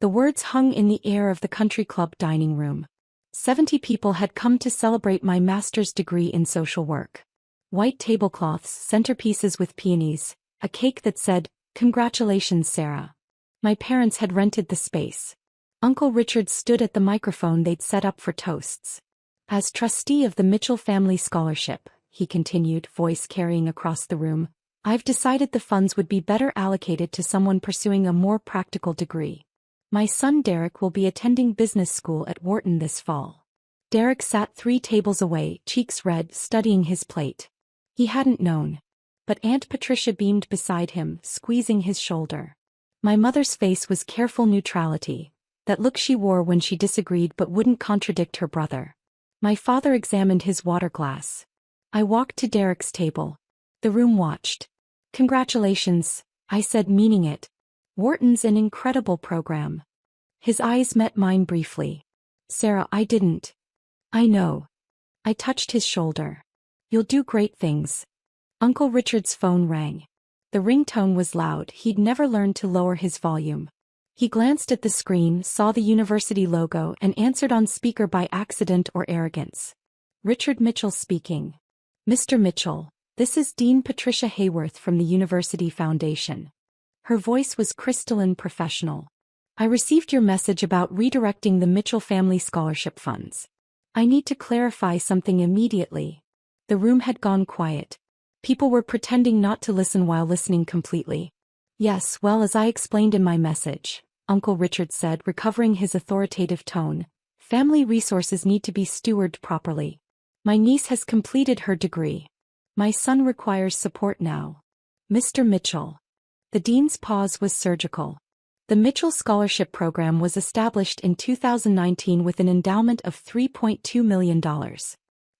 The words hung in the air of the country club dining room. 70 people had come to celebrate my master's degree in social work. White tablecloths, centerpieces with peonies, a cake that said, "Congratulations, Sarah." My parents had rented the space. Uncle Richard stood at the microphone they'd set up for toasts. As trustee of the Mitchell Family Scholarship, he continued, voice carrying across the room, I've decided the funds would be better allocated to someone pursuing a more practical degree. My son Derek will be attending business school at Wharton this fall. Derek sat 3 tables away, cheeks red, studying his plate. He hadn't known. But Aunt Patricia beamed beside him, squeezing his shoulder. My mother's face was careful neutrality, that look she wore when she disagreed but wouldn't contradict her brother. My father examined his water glass. I walked to Derek's table. The room watched. Congratulations, I said, meaning it. Wharton's an incredible program. His eyes met mine briefly. Sarah, I didn't. I know. I touched his shoulder. You'll do great things. Uncle Richard's phone rang. The ringtone was loud. He'd never learned to lower his volume. He glanced at the screen, saw the university logo, and answered on speaker by accident or arrogance. Richard Mitchell speaking. Mr. Mitchell, this is Dean Patricia Hayworth from the University Foundation. Her voice was crystalline professional. I received your message about redirecting the Mitchell Family Scholarship funds. I need to clarify something immediately. The room had gone quiet. People were pretending not to listen while listening completely. Yes, well, as I explained in my message, Uncle Richard said, recovering his authoritative tone, family resources need to be stewarded properly. My niece has completed her degree. My son requires support now. Mr. Mitchell. The dean's pause was surgical. The Mitchell Scholarship Program was established in 2019 with an endowment of $3.2 million.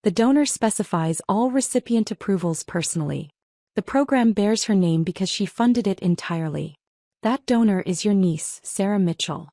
The donor specifies all recipient approvals personally. The program bears her name because she funded it entirely. That donor is your niece, Sarah Mitchell.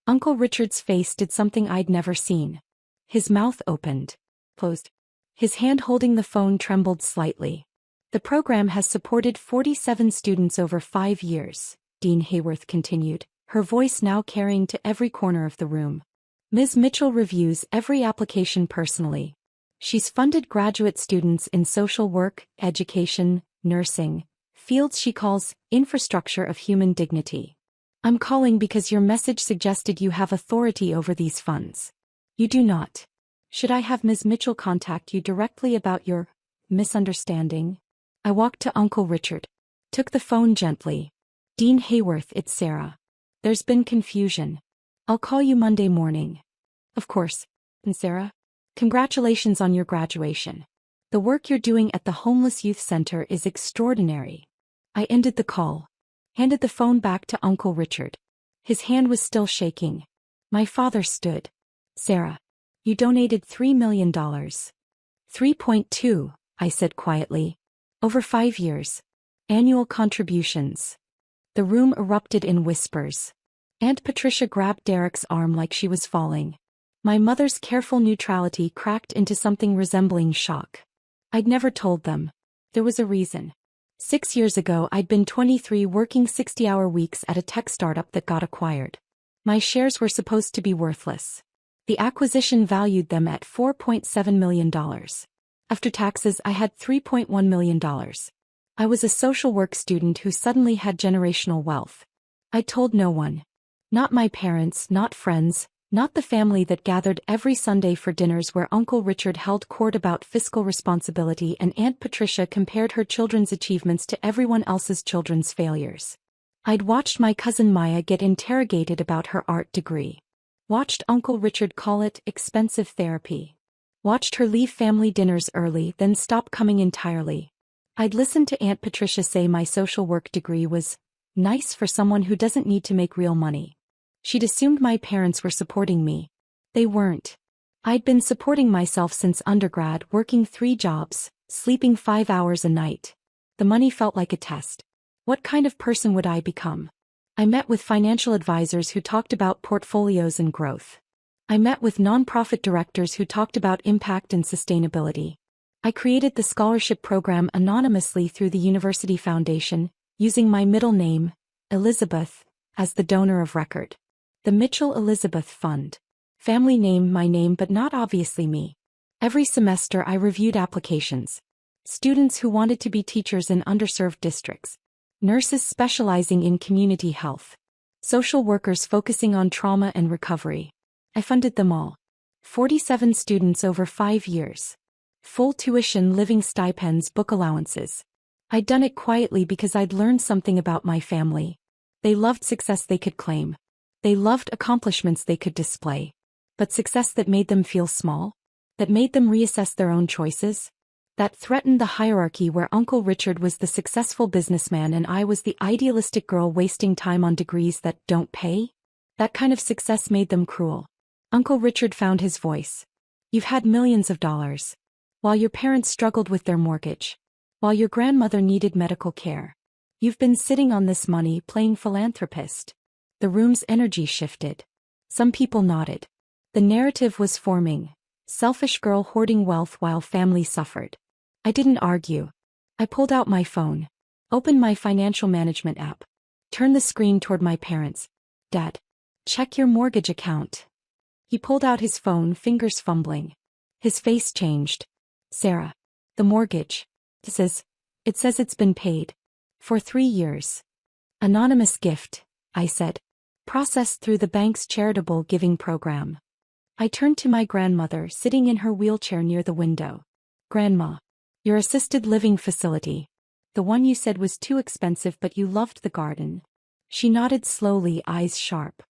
Uncle Richard's face did something I'd never seen. His mouth opened, closed. His hand holding the phone trembled slightly. The program has supported 47 students over 5 years, Dean Hayworth continued, her voice now carrying to every corner of the room. Ms. Mitchell reviews every application personally. She's funded graduate students in social work, education, nursing, fields she calls infrastructure of human dignity. I'm calling because your message suggested you have authority over these funds. You do not. Should I have Ms. Mitchell contact you directly about your misunderstanding? I walked to Uncle Richard. Took the phone gently. Dean Hayworth, it's Sarah. There's been confusion. I'll call you Monday morning. Of course. And Sarah? Congratulations on your graduation. The work you're doing at the Homeless Youth Center is extraordinary. I ended the call. Handed the phone back to Uncle Richard. His hand was still shaking. My father stood. Sarah. You donated $3 million. 3.2, I said quietly. Over 5 years. Annual contributions. The room erupted in whispers. Aunt Patricia grabbed Derek's arm like she was falling. My mother's careful neutrality cracked into something resembling shock. I'd never told them. There was a reason. 6 years ago I'd been 23 working 60-hour weeks at a tech startup that got acquired. My shares were supposed to be worthless. The acquisition valued them at $4.7 million. After taxes I had $3.1 million. I was a social work student who suddenly had generational wealth. I told no one. Not my parents, not friends, not the family that gathered every Sunday for dinners where Uncle Richard held court about fiscal responsibility and Aunt Patricia compared her children's achievements to everyone else's children's failures. I'd watched my cousin Maya get interrogated about her art degree. Watched Uncle Richard call it expensive therapy. Watched her leave family dinners early, then stop coming entirely. I'd listened to Aunt Patricia say my social work degree was nice for someone who doesn't need to make real money. She'd assumed my parents were supporting me. They weren't. I'd been supporting myself since undergrad, working 3 jobs, sleeping 5 hours a night. The money felt like a test. What kind of person would I become? I met with financial advisors who talked about portfolios and growth. I met with nonprofit directors who talked about impact and sustainability. I created the scholarship program anonymously through the University Foundation, using my middle name, Elizabeth, as the donor of record. The Mitchell Elizabeth Fund. Family name my name but not obviously me. Every semester I reviewed applications. Students who wanted to be teachers in underserved districts. Nurses specializing in community health. Social workers focusing on trauma and recovery. I funded them all. 47 students over 5 years. Full tuition, living stipends, book allowances. I'd done it quietly because I'd learned something about my family. They loved success they could claim. They loved accomplishments they could display. But success that made them feel small? That made them reassess their own choices? That threatened the hierarchy where Uncle Richard was the successful businessman and I was the idealistic girl wasting time on degrees that don't pay? That kind of success made them cruel. Uncle Richard found his voice. You've had millions of dollars. While your parents struggled with their mortgage. While your grandmother needed medical care. You've been sitting on this money playing philanthropist. The room's energy shifted. Some people nodded. The narrative was forming. Selfish girl hoarding wealth while family suffered. I didn't argue. I pulled out my phone. Opened my financial management app. Turned the screen toward my parents. Dad. Check your mortgage account. He pulled out his phone, fingers fumbling. His face changed. Sarah. The mortgage. It says it's been paid. For 3 years. Anonymous gift, I said. Processed through the bank's charitable giving program. I turned to my grandmother sitting in her wheelchair near the window. Grandma. Your assisted living facility. The one you said was too expensive but you loved the garden. She nodded slowly, eyes sharp.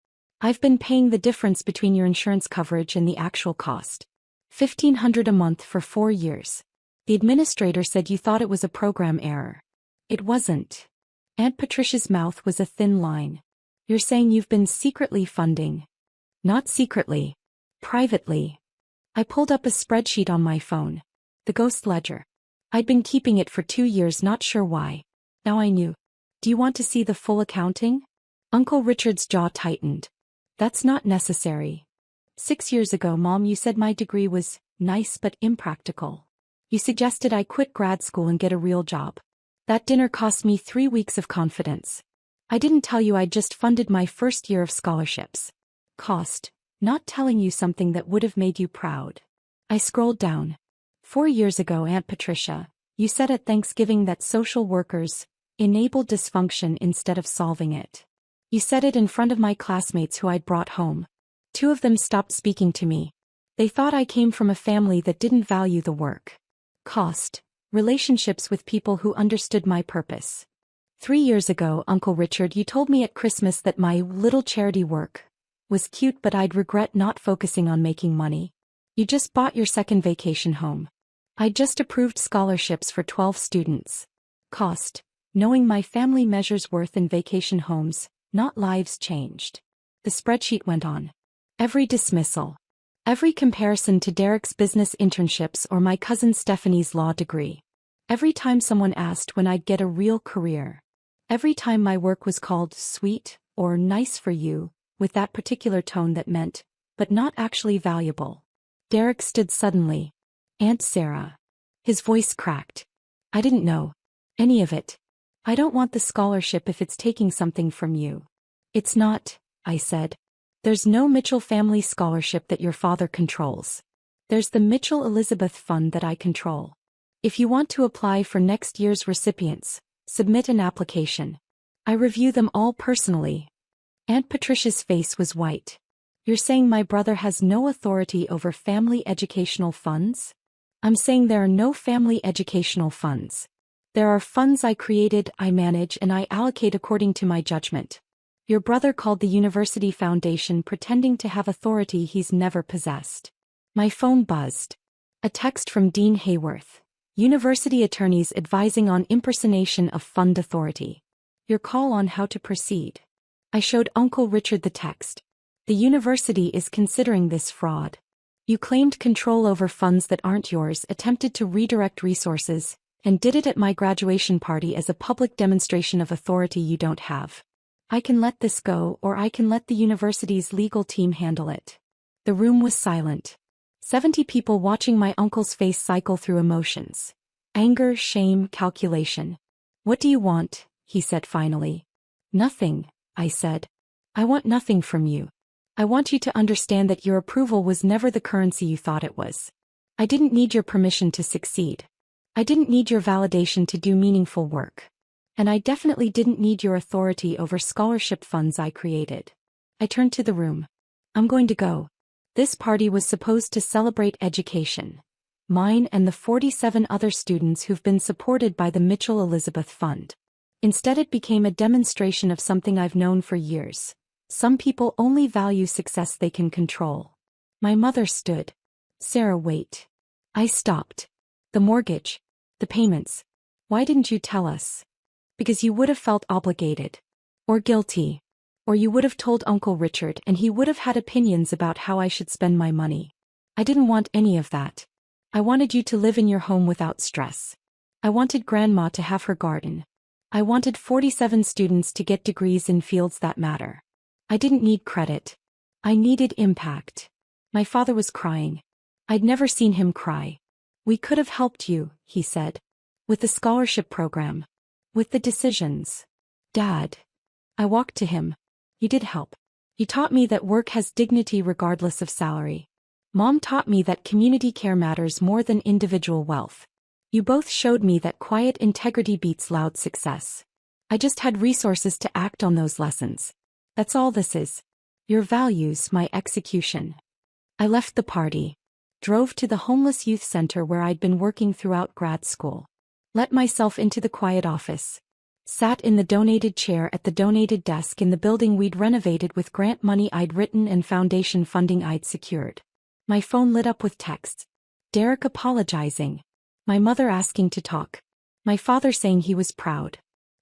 I've been paying the difference between your insurance coverage and the actual cost. $1,500 a month for 4 years. The administrator said you thought it was a program error. It wasn't. Aunt Patricia's mouth was a thin line. You're saying you've been secretly funding. Not secretly. Privately. I pulled up a spreadsheet on my phone. The ghost ledger. I'd been keeping it for 2 years, not sure why. Now I knew. Do you want to see the full accounting? Uncle Richard's jaw tightened. That's not necessary. 6 years ago, Mom, you said my degree was nice but impractical. You suggested I quit grad school and get a real job. That dinner cost me 3 weeks of confidence. I didn't tell you I'd just funded my first year of scholarships. Cost. Not telling you something that would have made you proud. I scrolled down. 4 years ago, Aunt Patricia, you said at Thanksgiving that social workers enabled dysfunction instead of solving it. You said it in front of my classmates who I'd brought home. 2 of them stopped speaking to me. They thought I came from a family that didn't value the work. Cost. Relationships with people who understood my purpose. 3 years ago, Uncle Richard, you told me at Christmas that my little charity work was cute but I'd regret not focusing on making money. You just bought your second vacation home. I just approved scholarships for 12 students. Cost. Knowing my family measures worth in vacation homes, not lives changed. The spreadsheet went on. Every dismissal. Every comparison to Derek's business internships or my cousin Stephanie's law degree. Every time someone asked when I'd get a real career. Every time my work was called sweet or nice for you, with that particular tone that meant, but not actually valuable. Derek stood suddenly. Aunt Sarah. His voice cracked. I didn't know any of it. I don't want the scholarship if it's taking something from you. It's not, I said. There's no Mitchell family scholarship that your father controls. There's the Mitchell Elizabeth Fund that I control. If you want to apply for next year's recipients, submit an application. I review them all personally. Aunt Patricia's face was white. You're saying my brother has no authority over family educational funds? I'm saying there are no family educational funds. There are funds I created, I manage, and I allocate according to my judgment. Your brother called the university foundation pretending to have authority he's never possessed. My phone buzzed. A text from Dean Hayworth. University attorneys advising on impersonation of fund authority. Your call on how to proceed. I showed Uncle Richard the text. The university is considering this fraud. You claimed control over funds that aren't yours, attempted to redirect resources, and did it at my graduation party as a public demonstration of authority you don't have. I can let this go, or I can let the university's legal team handle it. The room was silent. 70 people watching my uncle's face cycle through emotions. Anger, shame, calculation. What do you want? He said finally. Nothing, I said. I want nothing from you. I want you to understand that your approval was never the currency you thought it was. I didn't need your permission to succeed. I didn't need your validation to do meaningful work. And I definitely didn't need your authority over scholarship funds I created. I turned to the room. I'm going to go. This party was supposed to celebrate education. Mine and the 47 other students who've been supported by the Mitchell Elizabeth Fund. Instead, it became a demonstration of something I've known for years. Some people only value success they can control. My mother stood. Sarah, wait. I stopped. The mortgage. The payments. Why didn't you tell us? Because you would have felt obligated. Or guilty. Or you would have told Uncle Richard and he would have had opinions about how I should spend my money. I didn't want any of that. I wanted you to live in your home without stress. I wanted Grandma to have her garden. I wanted 47 students to get degrees in fields that matter. I didn't need credit. I needed impact. My father was crying. I'd never seen him cry. We could have helped you, he said. With the scholarship program. With the decisions. Dad. I walked to him. You did help. You taught me that work has dignity regardless of salary. Mom taught me that community care matters more than individual wealth. You both showed me that quiet integrity beats loud success. I just had resources to act on those lessons. That's all this is. Your values, my execution. I left the party. Drove to the homeless youth center where I'd been working throughout grad school. Let myself into the quiet office. Sat in the donated chair at the donated desk in the building we'd renovated with grant money I'd written and foundation funding I'd secured. My phone lit up with texts. Derek apologizing. My mother asking to talk. My father saying he was proud.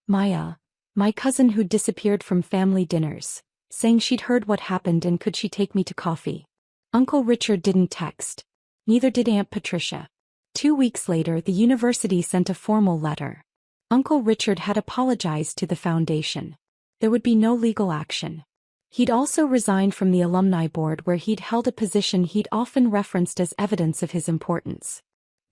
Maya, my cousin who'd disappeared from family dinners, saying she'd heard what happened and could she take me to coffee. Uncle Richard didn't text. Neither did Aunt Patricia. 2 weeks later, the university sent a formal letter. Uncle Richard had apologized to the foundation. There would be no legal action. He'd also resigned from the alumni board where he'd held a position he'd often referenced as evidence of his importance.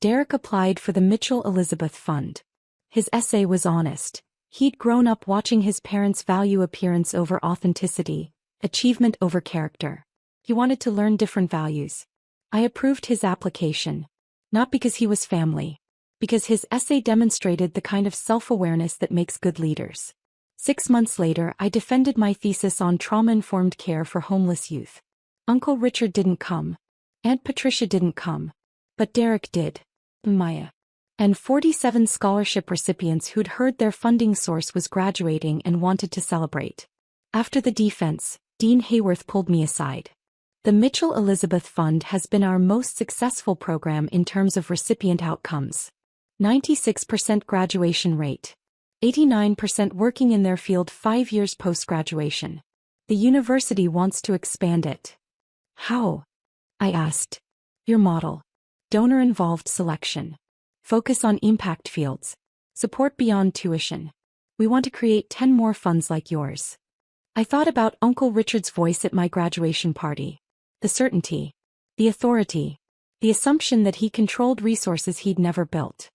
Derek applied for the Mitchell Elizabeth Fund. His essay was honest. He'd grown up watching his parents value appearance over authenticity, achievement over character. He wanted to learn different values. I approved his application. Not because he was family. Because his essay demonstrated the kind of self-awareness that makes good leaders. 6 months later, I defended my thesis on trauma-informed care for homeless youth. Uncle Richard didn't come. Aunt Patricia didn't come. But Derek did. Maya. And 47 scholarship recipients who'd heard their funding source was graduating and wanted to celebrate. After the defense, Dean Hayworth pulled me aside. The Mitchell Elizabeth Fund has been our most successful program in terms of recipient outcomes. 96% graduation rate. 89% working in their field 5 years post-graduation. The university wants to expand it. How? I asked. Your model. Donor-involved selection. Focus on impact fields. Support beyond tuition. We want to create 10 more funds like yours. I thought about Uncle Richard's voice at my graduation party. The certainty. The authority. The assumption that he controlled resources he'd never built.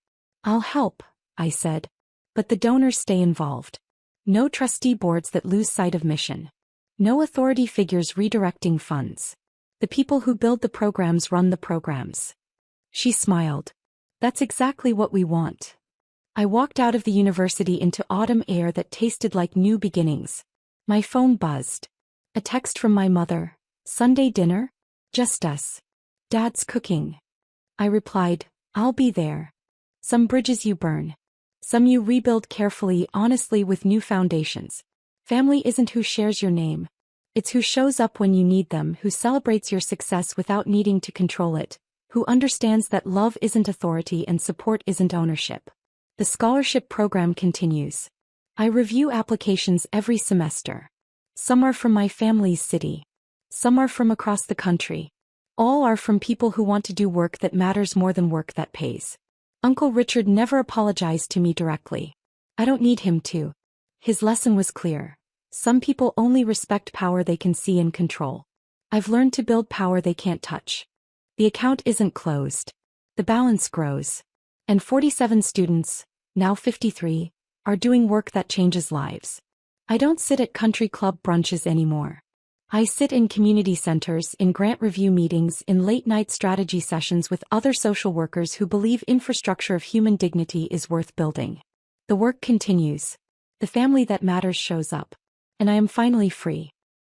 I'll help, I said. But the donors stay involved. No trustee boards that lose sight of mission. No authority figures redirecting funds. The people who build the programs run the programs. She smiled. That's exactly what we want. I walked out of the university into autumn air that tasted like new beginnings. My phone buzzed. A text from my mother. Sunday dinner? Just us. Dad's cooking. I replied, I'll be there. Some bridges you burn. Some you rebuild carefully, honestly with new foundations. Family isn't who shares your name. It's who shows up when you need them, who celebrates your success without needing to control it, who understands that love isn't authority and support isn't ownership. The scholarship program continues. I review applications every semester. Some are from my family's city. Some are from across the country. All are from people who want to do work that matters more than work that pays. Uncle Richard never apologized to me directly. I don't need him to. His lesson was clear. Some people only respect power they can see and control. I've learned to build power they can't touch. The account isn't closed. The balance grows. And 47 students, now 53, are doing work that changes lives. I don't sit at country club brunches anymore. I sit in community centers, in grant review meetings, in late-night strategy sessions with other social workers who believe infrastructure of human dignity is worth building. The work continues. The family that matters shows up. And I am finally free.